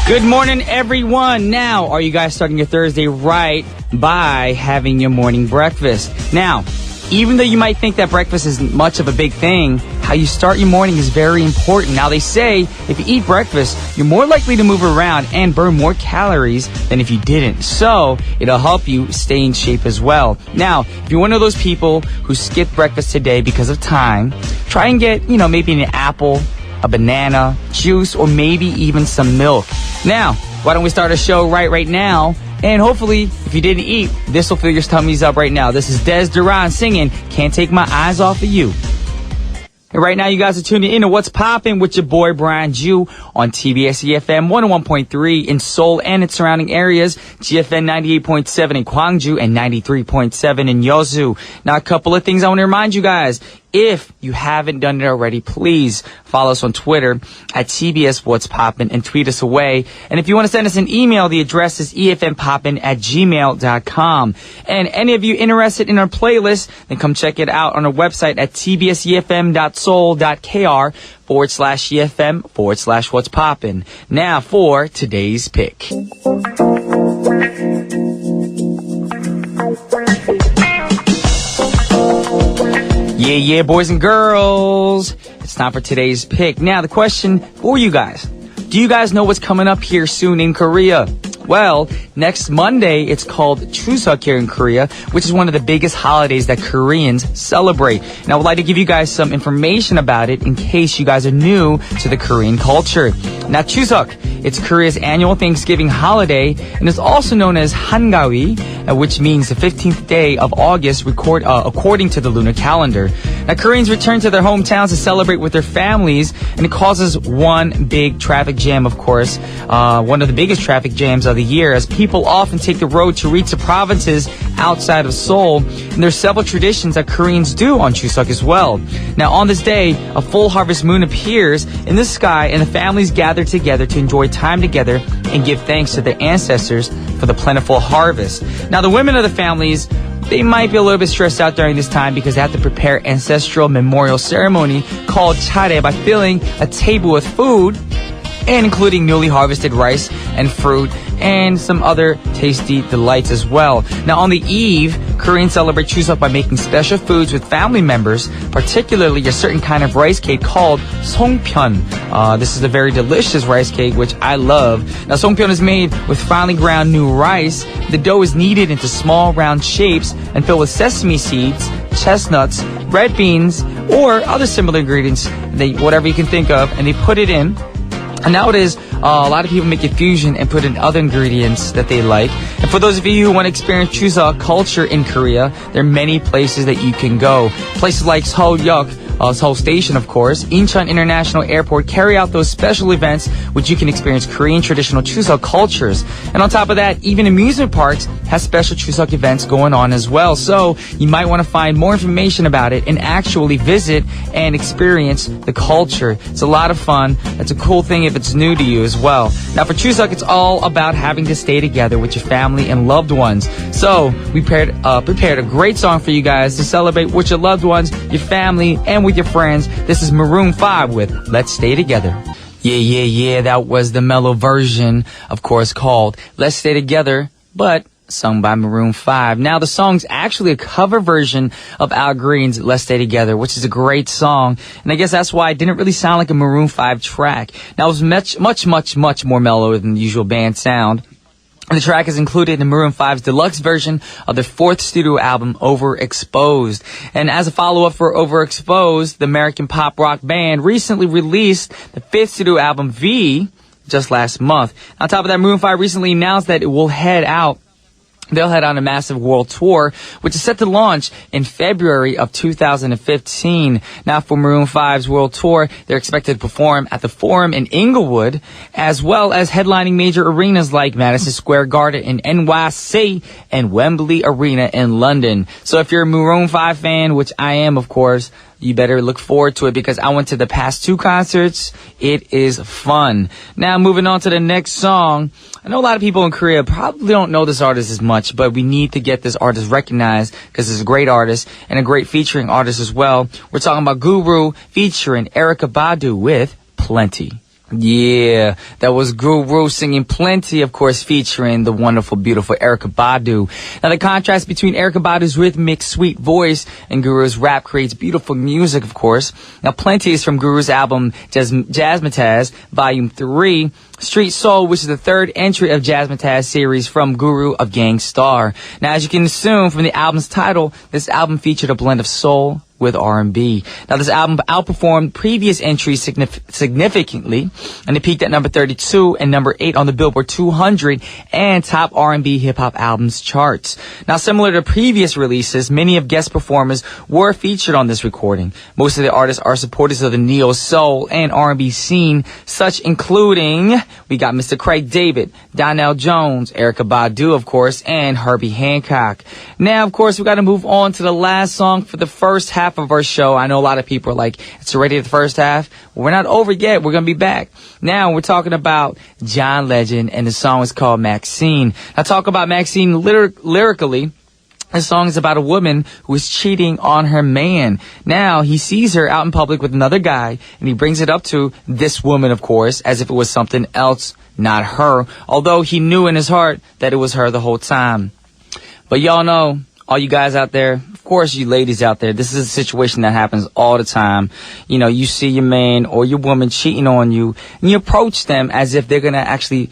Good morning, everyone. Now, are you guys starting your Thursday right by having your morning breakfast? Now, even though you might think that breakfast isn't much of a big thing, how you start your morning is very important. Now, they say if you eat breakfast, you're more likely to move around and burn more calories than if you didn't. So, it'll help you stay in shape as well. Now, if you're one of those people who skipped breakfast today because of time, try and get, maybe an apple, a banana, juice, or maybe even some milk. Now, why don't we start a show right now? And hopefully, if you didn't eat, this will fill your tummies up right now. This is Des Duran singing Can't Take My Eyes Off of You. And right now, you guys are tuning in to What's Poppin' with your boy Brian Ju on TBS efm 101.3 in Seoul and its surrounding areas, GFN 98.7 in Gwangju and 93.7 in Yeosu. Now, a couple of things I want to remind you guys. If you haven't done it already, please follow us on Twitter at TBS What's Poppin' and tweet us away. And if you want to send us an email, the address is efmpoppin@gmail.com. And any of you interested in our playlist, then come check it out on our website at tbsefm.soul.kr/efm/what's poppin'. Now for today's pick. Yeah, boys and girls. It's time for today's pick. Now, the question for you guys. Do you guys know what's coming up here soon in Korea? Well, next Monday, it's called Chuseok here in Korea, which is one of the biggest holidays that Koreans celebrate. And I would like to give you guys some information about it in case you guys are new to the Korean culture. Now, Chuseok, it's Korea's annual Thanksgiving holiday, and it's also known as Hangawi, which means the 15th day of August according to the lunar calendar. Now, Koreans return to their hometowns to celebrate with their families, and it causes one big traffic jam, of course, one of the biggest traffic jams of the year, as people often take the road to reach the provinces outside of Seoul. And there's several traditions that Koreans do on Chuseok as well. Now, on this day, a full harvest moon appears in the sky, and the families gather together to enjoy time together and give thanks to their ancestors for the plentiful harvest. Now, the women of the families, they might be a little bit stressed out during this time because they have to prepare ancestral memorial ceremony called chare by filling a table with food and including newly harvested rice and fruit and some other tasty delights as well. Now, on the eve, Koreans celebrate Chuseok by making special foods with family members, particularly a certain kind of rice cake called songpyeon. This is a very delicious rice cake, which I love. Now, songpyeon is made with finely ground new rice. The dough is kneaded into small round shapes and filled with sesame seeds, chestnuts, red beans, or other similar ingredients, whatever you can think of, and they put it in. And nowadays, a lot of people make a fusion and put in other ingredients that they like. And for those of you who want to experience Chuseok culture in Korea, there are many places that you can go. Places like Seoul-yeok, Seoul Station, of course, Incheon International Airport carry out those special events which you can experience Korean traditional Chuseok cultures. And on top of that, even amusement parks have special Chuseok events going on as well. So you might want to find more information about it and actually visit and experience the culture. It's a lot of fun. It's a cool thing if it's new to you as well. Now for Chuseok, it's all about having to stay together with your family and loved ones. So we prepared a great song for you guys to celebrate with your loved ones, your family, and with your friends. This is Maroon 5 with Let's Stay Together. Yeah, that was the mellow version, of course, called Let's Stay Together, but sung by Maroon 5. Now, the song's actually a cover version of Al Green's Let's Stay Together, which is a great song. And I guess that's why it didn't really sound like a Maroon 5 track. Now, it was much more mellow than the usual band sound. And the track is included in Maroon 5's deluxe version of their fourth studio album, Overexposed. And as a follow-up for Overexposed, the American pop rock band recently released the fifth studio album, V, just last month. On top of that, Maroon 5 recently announced that they'll head on a massive world tour, which is set to launch in February of 2015. Now, for Maroon 5's world tour, they're expected to perform at the Forum in Inglewood, as well as headlining major arenas like Madison Square Garden in NYC and Wembley Arena in London. So if you're a Maroon 5 fan, which I am, of course, you better look forward to it because I went to the past two concerts. It is fun. Now, moving on to the next song. I know a lot of people in Korea probably don't know this artist as much, but we need to get this artist recognized because he's a great artist and a great featuring artist as well. We're talking about Guru featuring Erykah Badu with Plenty. Yeah, that was Guru singing Plenty, of course, featuring the wonderful, beautiful Erykah Badu. Now, the contrast between Erykah Badu's rhythmic, sweet voice and Guru's rap creates beautiful music, of course. Now, Plenty is from Guru's album Jazzmatazz, Volume 3, Street Soul, which is the third entry of Jazzmatazz series from Guru of Gang Starr. Now, as you can assume from the album's title, this album featured a blend of soul with R&B. Now, this album outperformed previous entries significantly, and it peaked at number 32 and number 8 on the Billboard 200 and top R&B hip-hop albums charts. Now, similar to previous releases, many of guest performers were featured on this recording. Most of the artists are supporters of the neo-soul and R&B scene, such including, we got Mr. Craig David, Donnell Jones, Erykah Badu, of course, and Herbie Hancock. Now, of course, we got to move on to the last song for the first half of our show. I know a lot of people are like, it's already the first half. We're not over yet. We're going to be back. Now we're talking about John Legend, and the song is called Maxine. I talk about Maxine lyrically. The song is about a woman who is cheating on her man. Now, he sees her out in public with another guy, and he brings it up to this woman, of course, as if it was something else, not her, although he knew in his heart that it was her the whole time. But y'all know, all you guys out there, of course you ladies out there, this is a situation that happens all the time. You know, you see your man or your woman cheating on you, and you approach them as if they're gonna actually,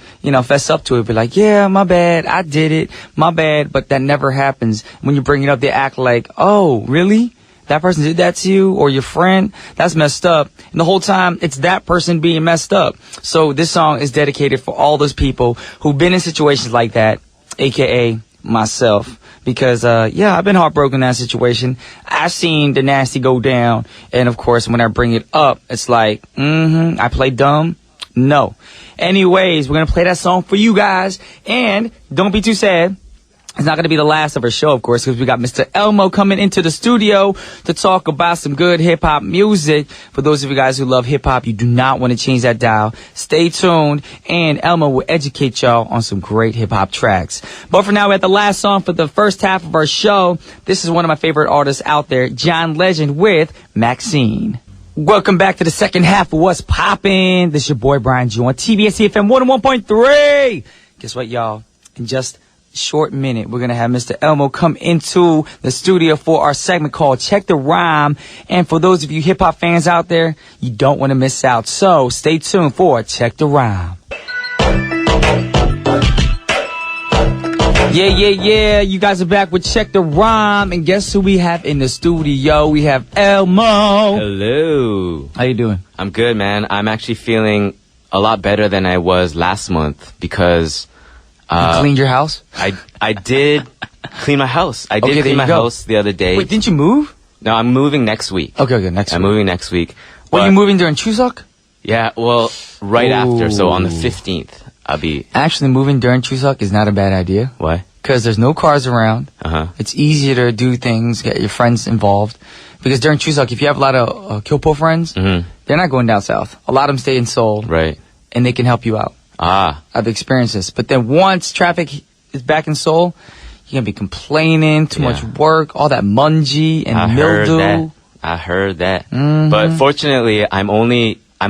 fess up to it. Be like, yeah, my bad, I did it, my bad. But that never happens. When you bring it up, they act like, oh, really? That person did that to you or your friend? That's messed up. And the whole time, it's that person being messed up. So this song is dedicated for all those people who've been in situations like that, aka myself. Because, I've been heartbroken in that situation. I've seen the nasty go down. And, of course, when I bring it up, it's like, I play dumb? No. Anyways, we're going to play that song for you guys. And don't be too sad. It's not going to be the last of our show, of course, because we got Mr. Elmo coming into the studio to talk about some good hip-hop music. For those of you guys who love hip-hop, you do not want to change that dial. Stay tuned, and Elmo will educate y'all on some great hip-hop tracks. But for now, we're at the last song for the first half of our show. This is one of my favorite artists out there, John Legend with Maxine. Welcome back to the second half of What's Poppin'. This is your boy, Brian G on TBS efm 101.3. Guess what, y'all? In just short minute, we're gonna have Mr. Elmo come into the studio for our segment called Check the Rhyme. And for those of you hip-hop fans out there, you don't want to miss out. So stay tuned for Check the Rhyme. Yeah. You guys are back with Check the Rhyme. And guess who we have in the studio? We have Elmo. Hello. How you doing? I'm good, man. I'm actually feeling a lot better than I was last month because you cleaned your house? I did clean my house. I did clean my house the other day. Wait, didn't you move? No, I'm moving next week. Okay, next week. I'm moving next week. Were you moving during Chuseok? Yeah, well, right after. So on the 15th, I'll be... Actually, moving during Chuseok is not a bad idea. Why? Because there's no cars around. It's easier to do things, get your friends involved. Because during Chuseok, if you have a lot of Kyopo friends, they're not going down south. A lot of them stay in Seoul. Right. And they can help you out. I've experienced this. But then once traffic is back in Seoul, you're going to be complaining, too much work, all that munji and mildew. I heard that. But fortunately, I'm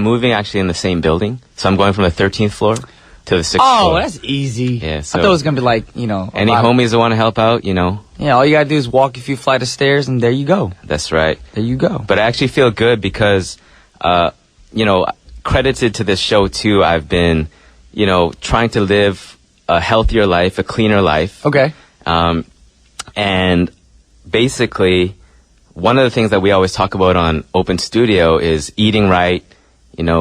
moving actually in the same building. So I'm going from the 13th floor to the 6th floor. Oh, that's easy. Yeah, so I thought it was going to be like, any homies that want to help out, Yeah, all you got to do is walk a few flight of stairs and there you go. That's right. There you go. But I actually feel good because, credited to this show too, I've been, trying to live a healthier life, a cleaner life. Okay. And basically, one of the things that we always talk about on Open Studio is eating right,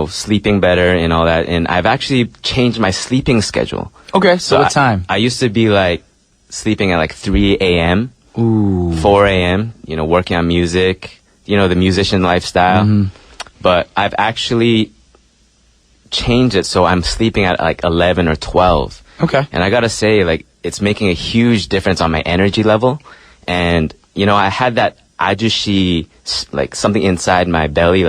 sleeping better and all that. And I've actually changed my sleeping schedule. Okay, so what time? I used to be sleeping at 3 a.m., 4 a.m., working on music, the musician lifestyle. But I've actually changed it so I'm sleeping at 11 or 12. Okay. And I gotta say, it's making a huge difference on my energy level. And, I had that ajushi, something inside my belly,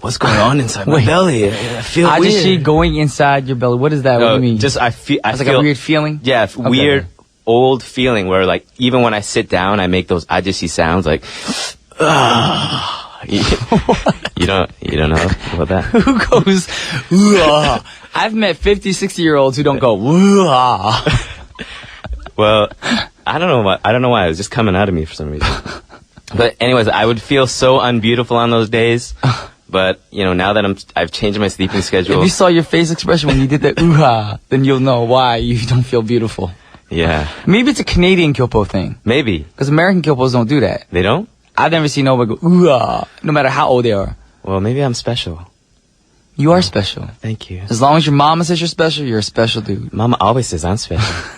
what's going on inside my belly? I feel weird. Ajushi going inside your belly. What is that? What do you mean? Just, I feel like a weird feeling? Yeah, weird, old feeling where, even when I sit down, I make those ajushi sounds, You don't know about that? Who goes, ooh-ah? I've met 50, 60-year-olds who don't go, ooh-ah. Well, I don't know why. It was just coming out of me for some reason. But anyways, I would feel so unbeautiful on those days. But, now that I've changed my sleeping schedule. If you saw your face expression when you did that ooh-ah, then you'll know why you don't feel beautiful. Yeah. Maybe it's a Canadian Kyopo thing. Maybe. Because American Kyopos don't do that. They don't? I've never seen nobody go, ooh-ah, no matter how old they are. Well, maybe I'm special. You are special. Thank you. As long as your mama says you're special, you're a special dude. Mama always says I'm special.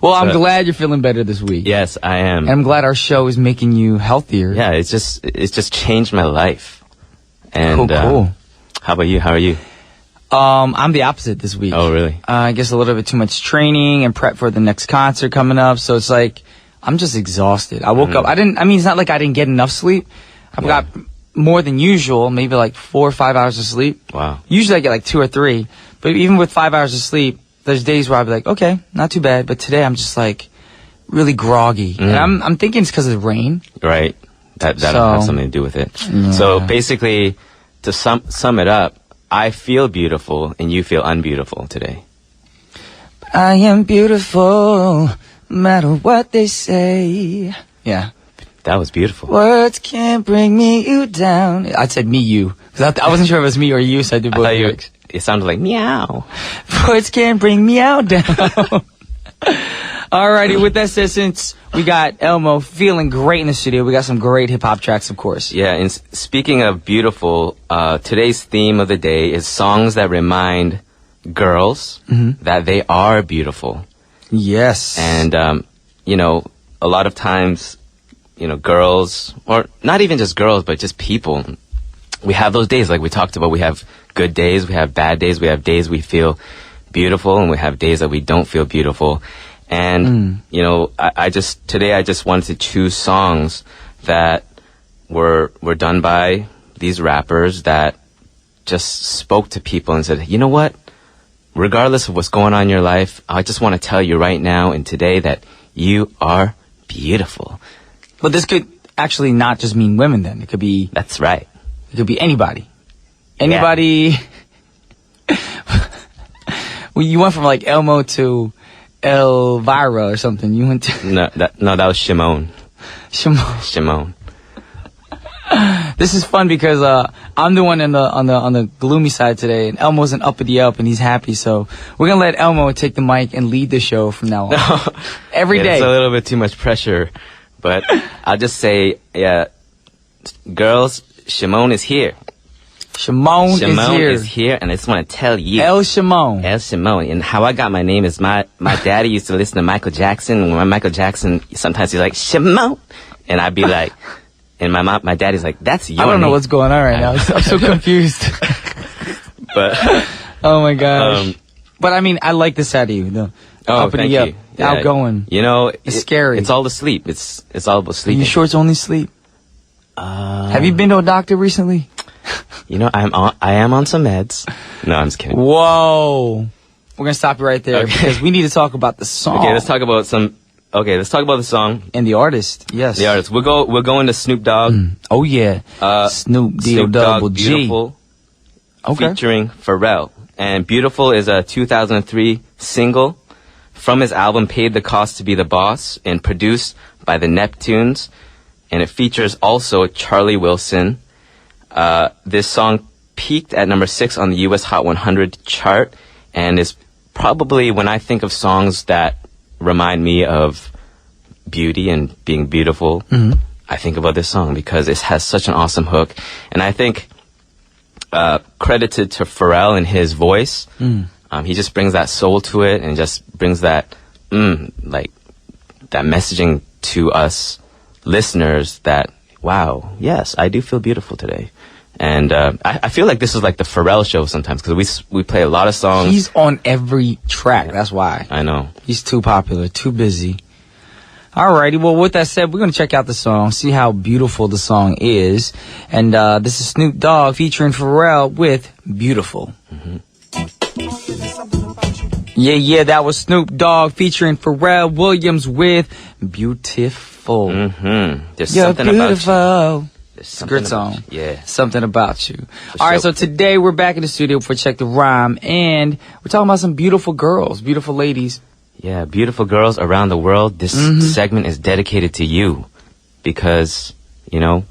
Well, I'm glad you're feeling better this week. Yes, I am. And I'm glad our show is making you healthier. Yeah, it's just changed my life. And cool. How about you? How are you? I'm the opposite this week. Oh, really? I guess a little bit too much training and prep for the next concert coming up. So it's like, I'm just exhausted. I woke up, it's not like I didn't get enough sleep. I've got more than usual, maybe like 4 or 5 hours of sleep. Wow. Usually I get like 2 or 3. But even with 5 hours of sleep, there's days where I'll be like, okay, not too bad. But today I'm just like really groggy. And I'm thinking it's because of the rain. Right. That'll have something to do with it. Yeah. So basically, to sum it up, I feel beautiful and you feel unbeautiful today. I am beautiful, no matter what they say. Yeah. That was beautiful. Words can't bring you down. I said me, you. Because I wasn't sure if it was me or you, so I did both. It sounded like meow. Words can't bring me out down. Alrighty, with that said, since we got Elmo feeling great in the studio, we got some great hip-hop tracks, of course. Yeah, and speaking of beautiful, today's theme of the day is songs that remind girls that they are beautiful. Yes. And, a lot of times, girls, or not even just girls, but just people, we have those days like we talked about. We have good days, we have bad days, we have days we feel beautiful, and we have days that we don't feel beautiful. And, today I just wanted to choose songs that were done by these rappers that just spoke to people and said, you know what? Regardless of what's going on in your life, I just want to tell you right now and today that you are beautiful. But this could actually not just mean women then. It could be... That's right. It could be anybody. Anybody... Yeah. Well, you went from like Elmo to Elvira or something. You went to... No, that was Shimon. Shimon. This is fun because I'm the one on the gloomy side today, and Elmo's an uppity up, and he's happy. So we're gonna let Elmo take the mic and lead the show from now on. Every day. It's a little bit too much pressure, but I'll just say, girls, Shimon is here. Shimon is here, and I just want to tell you. El Shimon. And how I got my name is my daddy used to listen to Michael Jackson, and when Michael Jackson, sometimes he's like, Shimon, and I'd be like, and my daddy's like, that's your I don't know name. what's going on right now. I'm so confused. But oh my gosh. But I like the side of you. The uppity up, outgoing. It's scary. It's all the sleep. It's all about sleep. Are you sure it's only sleep? Have you been to a doctor recently? I am on some meds. No, I'm just kidding. Whoa. We're gonna stop you right there because we need to talk about the song. Okay, let's talk about the song and the artist. Yes, the artist. We'll go into Snoop Dogg. Oh yeah, Snoop Double G. Beautiful, featuring Pharrell. And Beautiful is a 2003 single from his album Paid the Cost to Be the Boss and produced by the Neptunes. And it features also Charlie Wilson. This song peaked at number 6 on the US Hot 100 chart and is probably, when I think of songs that remind me of beauty and being beautiful, I think about this song because it has such an awesome hook. And I think credited to Pharrell and his voice. He just brings that soul to it and just brings that that messaging to us listeners that, wow, yes, I do feel beautiful today. And I feel like this is like the Pharrell show sometimes because we play a lot of songs. He's on every track. That's why. I know. He's too popular, too busy. Alrighty, well, with that said, we're going to check out the song, see how beautiful the song is. And this is Snoop Dogg featuring Pharrell with Beautiful. Yeah, that was Snoop Dogg featuring Pharrell Williams with Beautiful. There's You're something beautiful. about you. It's a good song. Yeah. Something about you. All right, so today we're back in the studio for Check the Rhyme, and we're talking about some beautiful girls, beautiful ladies. Yeah, beautiful girls around the world. This segment is dedicated to you because, you know,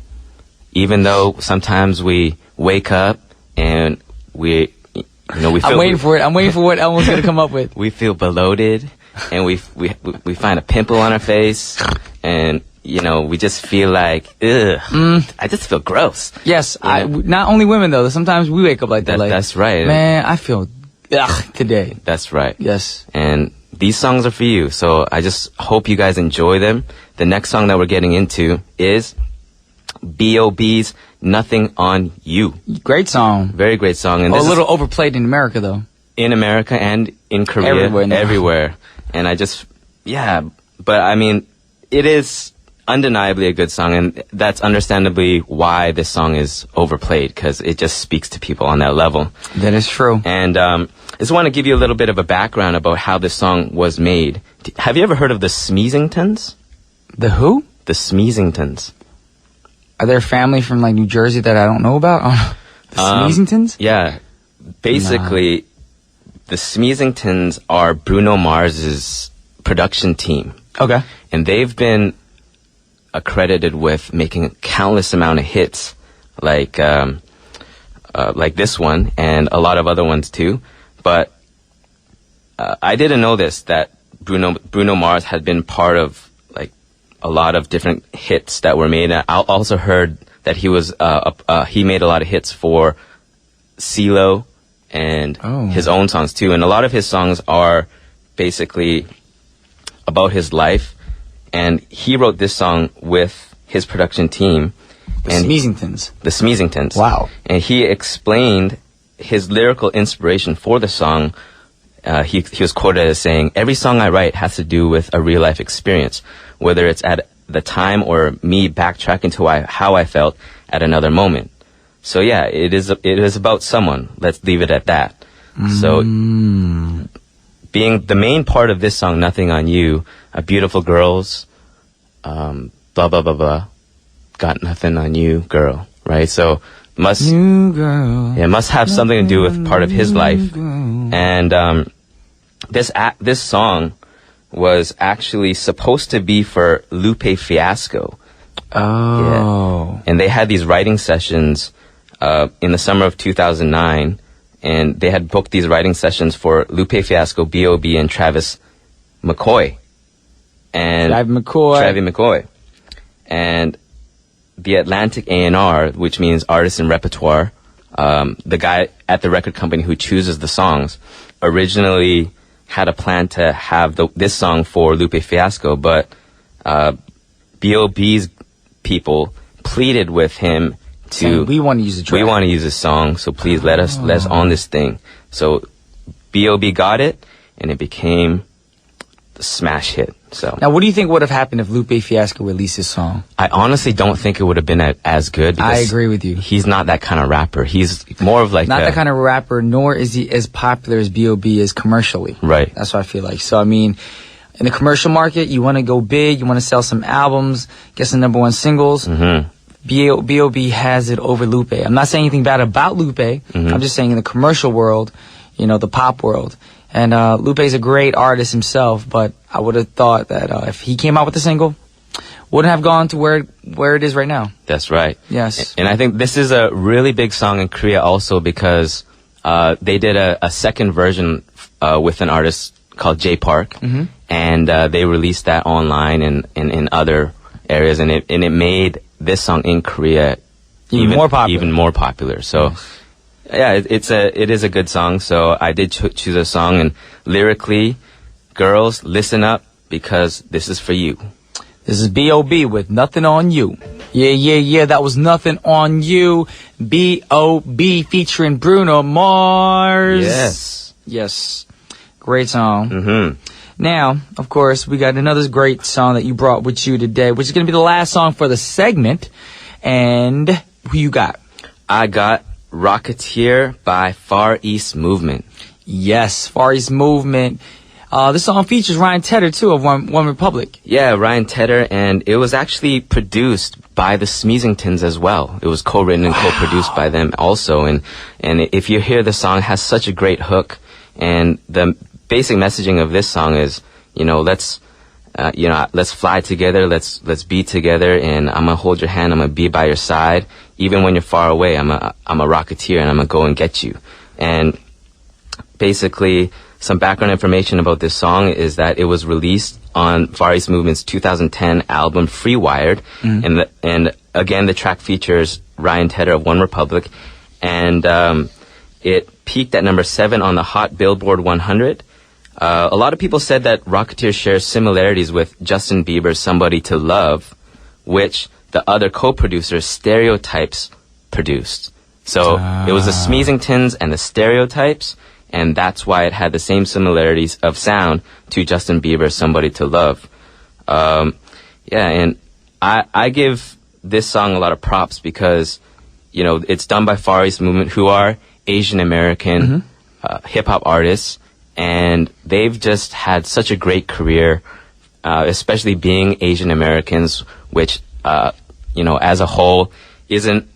even though sometimes we wake up and we feel... I'm waiting for it. I'm waiting for what Elmo's going to come up with. We feel bloated and we find a pimple on our face and... You know, we just feel like, ugh. I just feel gross. Yes, not only women though. Sometimes we wake up like that. That's right. Man, I feel today. That's right. Yes. And these songs are for you. So I just hope you guys enjoy them. The next song that we're getting into is B.O.B.'s Nothing on You. Great song. Very great song. And a little overplayed in America though. In America and in Korea. Everywhere. And I just, but I mean, it is undeniably a good song, and that's understandably why this song is overplayed, because it just speaks to people on that level. That is true. And I just want to give you a little bit of a background about how this song was made. Have you ever heard of the Smeezingtons? The who? The Smeezingtons. Are there family from like New Jersey that I don't know about? The Smeezingtons? Yeah. Basically, the Smeezingtons are Bruno Mars's production team. Okay. And they've been accredited with making countless amount of hits, like this one and a lot of other ones too. But I didn't know this, that Bruno Mars had been part of like a lot of different hits that were made. I also heard that he was he made a lot of hits for CeeLo and his own songs too. And a lot of his songs are basically about his life. And he wrote this song with his production team. The Smeezingtons. The Smeezingtons. Wow. And he explained his lyrical inspiration for the song. He was quoted as saying, "Every song I write has to do with a real life experience, whether it's at the time or me backtracking to how I felt at another moment." So yeah, it is about someone. Let's leave it at that. So being the main part of this song, Nothing on You, beautiful girls, blah, blah, blah, blah, got nothing on you, girl, right? So must have something to do with part of his life. And this song was actually supposed to be for Lupe Fiasco. Oh. Yeah. And they had these writing sessions in the summer of 2009, and they had booked these writing sessions for Lupe Fiasco, B.O.B., and Travis McCoy. And Travis McCoy. And the Atlantic A&R, which means Artist and Repertoire, the guy at the record company who chooses the songs, originally had a plan to have this song for Lupe Fiasco, but B.O.B.'s people pleaded with him to... We want to use the track. We want to use this song, so please let us on this thing. So B.O.B. got it, and it became the smash hit. So now, what do you think would have happened if Lupe Fiasco released his song? I honestly don't think it would have been as good. I agree with you. He's not that kind of rapper. He's more of like not that kind of rapper, nor is he as popular as B.O.B. is commercially. Right. That's what I feel like. So, I mean, in the commercial market, you want to go big, you want to sell some albums, get some #1 singles. Mm-hmm. B.O.B. has it over Lupe. I'm not saying anything bad about Lupe. Mm-hmm. I'm just saying in the commercial world, you know, the pop world. And Lupe's a great artist himself, but I would have thought that if he came out with a single, wouldn't have gone to where it is right now. That's right. Yes. And I think this is a really big song in Korea also because they did a second version with an artist called J Park, mm-hmm. and they released that online and in other areas, and it made this song in Korea even more popular. So. Yes. Yeah, it is a good song. So I did choose a song, and lyrically, girls, listen up because this is for you. This is B.O.B. with Nothing on You. Yeah. That was Nothing on You. B.O.B. featuring Bruno Mars. Yes. Great song. Mm-hmm. Now, of course, we got another great song that you brought with you today, which is going to be the last song for the segment. And who you got? I got Rocketeer by Far East Movement. Yes, Far East Movement. This song features Ryan Tedder, too, of One Republic. Yeah, Ryan Tedder, and it was actually produced by the Smeezingtons as well. It was co-written and co-produced by them also. And if you hear the song, it has such a great hook. And the basic messaging of this song is, let's fly together, let's be together, and I'm gonna hold your hand, I'm gonna be by your side. Even when you're far away, I'm a rocketeer, and I'm gonna go and get you. And basically, some background information about this song is that it was released on Far East Movement's 2010 album Free Wired. And again, the track features Ryan Tedder of One Republic. And it peaked at number 7 on the Hot Billboard 100. A lot of people said that Rocketeer shares similarities with Justin Bieber's Somebody to Love, which the other co-producer Stereotypes produced. So it was the Smeezingtons and the Stereotypes, and that's why it had the same similarities of sound to Justin Bieber's Somebody to Love. And I give this song a lot of props because, it's done by Far East Movement, who are Asian American hip-hop artists, and they've just had such a great career, especially being Asian Americans, which, as a whole, isn't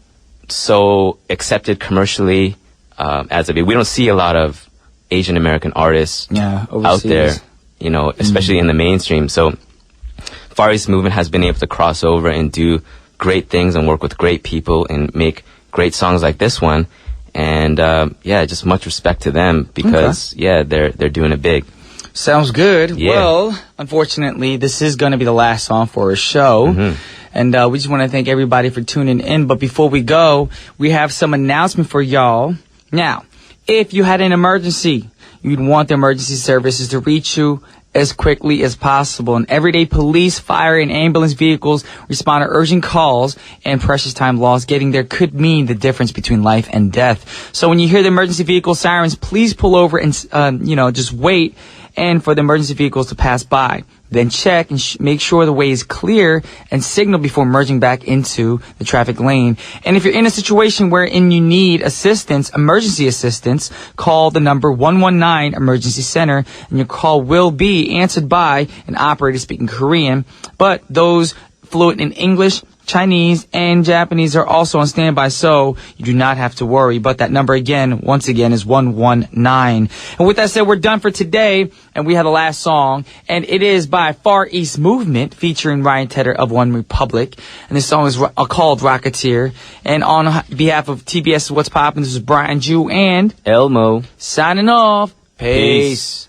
so accepted commercially as we don't see a lot of Asian American artists out there, especially in the mainstream. So Far East Movement has been able to cross over and do great things and work with great people and make great songs like this one. And just much respect to them because they're doing it big. Sounds good. Yeah. Well, unfortunately, this is going to be the last song for our show. And we just want to thank everybody for tuning in. But before we go, we have some announcement for y'all. Now, if you had an emergency, you'd want the emergency services to reach you as quickly as possible. And everyday police, fire, and ambulance vehicles respond to urgent calls, and precious time lost getting there could mean the difference between life and death. So when you hear the emergency vehicle sirens, please pull over and, just wait and for the emergency vehicles to pass by. Then check and make sure the way is clear and signal before merging back into the traffic lane. And if you're in a situation wherein you need assistance, emergency assistance, call the number 119 Emergency Center, and your call will be answered by an operator speaking Korean. But those fluent in English, Chinese, and Japanese are also on standby, so you do not have to worry. But that number once again, is 119. And with that said, we're done for today, and we have the last song, and it is by Far East Movement, featuring Ryan Tedder of One Republic. And this song is called Rocketeer. And on behalf of TBS What's Poppin', this is Brian Jew and Elmo signing off. Peace.